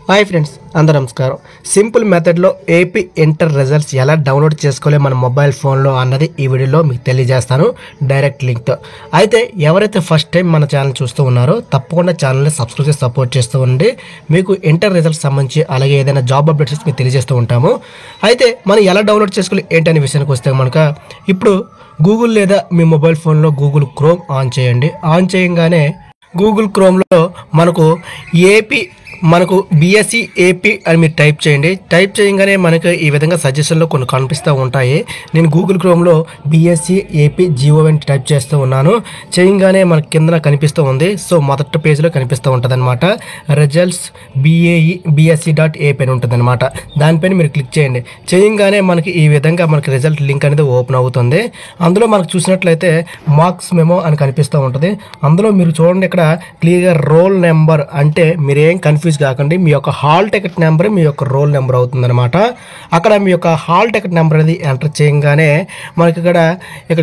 Hi friends, అందరూ నమస్కారం. Simple మెథడ్లో ఏపీ ఇంటర్ రిజల్ట్స్ ఎలా డౌన్లోడ్ చేసుకోవాలి మన మొబైల్ ఫోన్లో అన్నది ఈ వీడియోలో మీకు తెలియజేస్తాను డైరెక్ట్ లింక్తో. అయితే ఎవరైతే ఫస్ట్ టైం మన ఛానల్ చూస్తూ ఉన్నారో తప్పకుండా ఛానల్ని సబ్స్క్రైబ్ చేసి సపోర్ట్ చేస్తూ ఉండి మీకు ఇంటర్ రిజల్ట్స్ సంబంధించి అలాగే ఏదైనా జాబ్ అప్డేట్స్ మీకు తెలియజేస్తూ ఉంటాము. అయితే మనం ఎలా డౌన్లోడ్ చేసుకోవాలి ఏంటనే విషయానికి వస్తే మనక ఇప్పుడు గూగుల్ లేదా మీ మొబైల్ ఫోన్లో గూగుల్ క్రోమ్ ఆన్ చేయండి. ఆన్ చేయగానే గూగుల్ క్రోమ్లో మనకు బీఎస్సీ ఏపీ అని మీరు టైప్ చేయండి. టైప్ చేయగానే మనకు ఈ విధంగా సజెషన్లో కొన్ని కనిపిస్తూ ఉంటాయి. నేను గూగుల్ క్రోమ్లో బీఎస్సీ ఏపీ జీఓఎన్ టైప్ చేస్తూ ఉన్నాను. చేయగానే మనకి కింద కనిపిస్తూ ఉంది. సో మొదటి పేజ్లో కనిపిస్తూ ఉంటుంది అనమాట. రిజల్ట్స్ BSc.AP అని ఉంటుంది అనమాట. దానిపైన మీరు క్లిక్ చేయండి. చేయగానే మనకి ఈ విధంగా మనకి రిజల్ట్ లింక్ అనేది ఓపెన్ అవుతుంది. అందులో మనకు చూసినట్లయితే మార్క్స్ మెమో అని కనిపిస్తూ ఉంటుంది. అందులో మీరు చూడండి, ఇక్కడ క్లియర్గా రోల్ నెంబర్ అంటే మీరేం కన్ఫ్యూజ్ కాకండి. మీ యొక్క హాల్ టికెట్ నెంబర్ మీ యొక్క రోల్ నెంబర్ అవుతుంది అనమాట. అక్కడ మీ యొక్క హాల్ టికెట్ నెంబర్ అనేది ఎంటర్ చేయగానే మనకి ఇక్కడ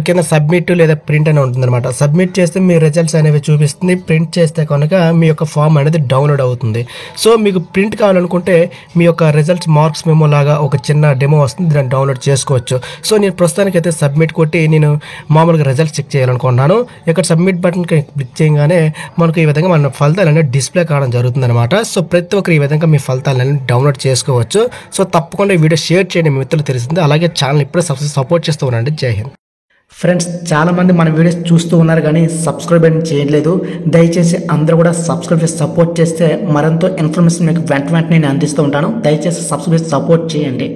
కింద సబ్మిట్ లేదా ప్రింట్ అని ఉంటుంది అనమాట. సబ్మిట్ చేస్తే మీ రిజల్ట్స్ అనేవి చూపిస్తుంది. ప్రింట్ చేస్తే కనుక మీ యొక్క ఫామ్ అనేది డౌన్లోడ్ అవుతుంది. సో మీకు ప్రింట్ కావాలనుకుంటే మీ యొక్క రిజల్ట్స్ మార్క్స్ మెమో లాగా ఒక చిన్న డెమో వస్తుంది, దాన్ని డౌన్లోడ్ చేసుకోవచ్చు. సో నేను ప్రస్తుతానికి అయితే సబ్మిట్ కొట్టి నేను మామూలుగా రిజల్ట్స్ చెక్ చేయాలనుకుంటున్నాను. ఇక్కడ సబ్మిట్ బటన్ క్లిక్ చేయగానే మనకు ఈ విధంగా మన ఫలితాలు అనేది డిస్ప్లే కావడం జరుగుతుంది అనమాట. సో ప్రతి ఒక్కరు ఈ విధంగా మీ ఫలితాలను డౌన్లోడ్ చేసుకోవచ్చు. సో తప్పకుండా ఈ వీడియో షేర్ చేయండి, మీ మిత్రులు తెలిసింది. అలాగే ఛానల్ ఇప్పుడే సపోర్ట్ చేస్తూ ఉండండి. జై హింద్. ఫ్రెండ్స్, చాలామంది మన వీడియోస్ చూస్తూ ఉన్నారు కానీ సబ్స్క్రైబ్ అని చేయలేదు. దయచేసి అందరూ కూడా సబ్స్క్రైబ్ చేసి సపోర్ట్ చేస్తే మరింత ఇన్ఫర్మేషన్ మీకు వెంటనే నేను అందిస్తూ ఉంటాను. దయచేసి సబ్స్క్రైబ్ చేసి సపోర్ట్ చేయండి.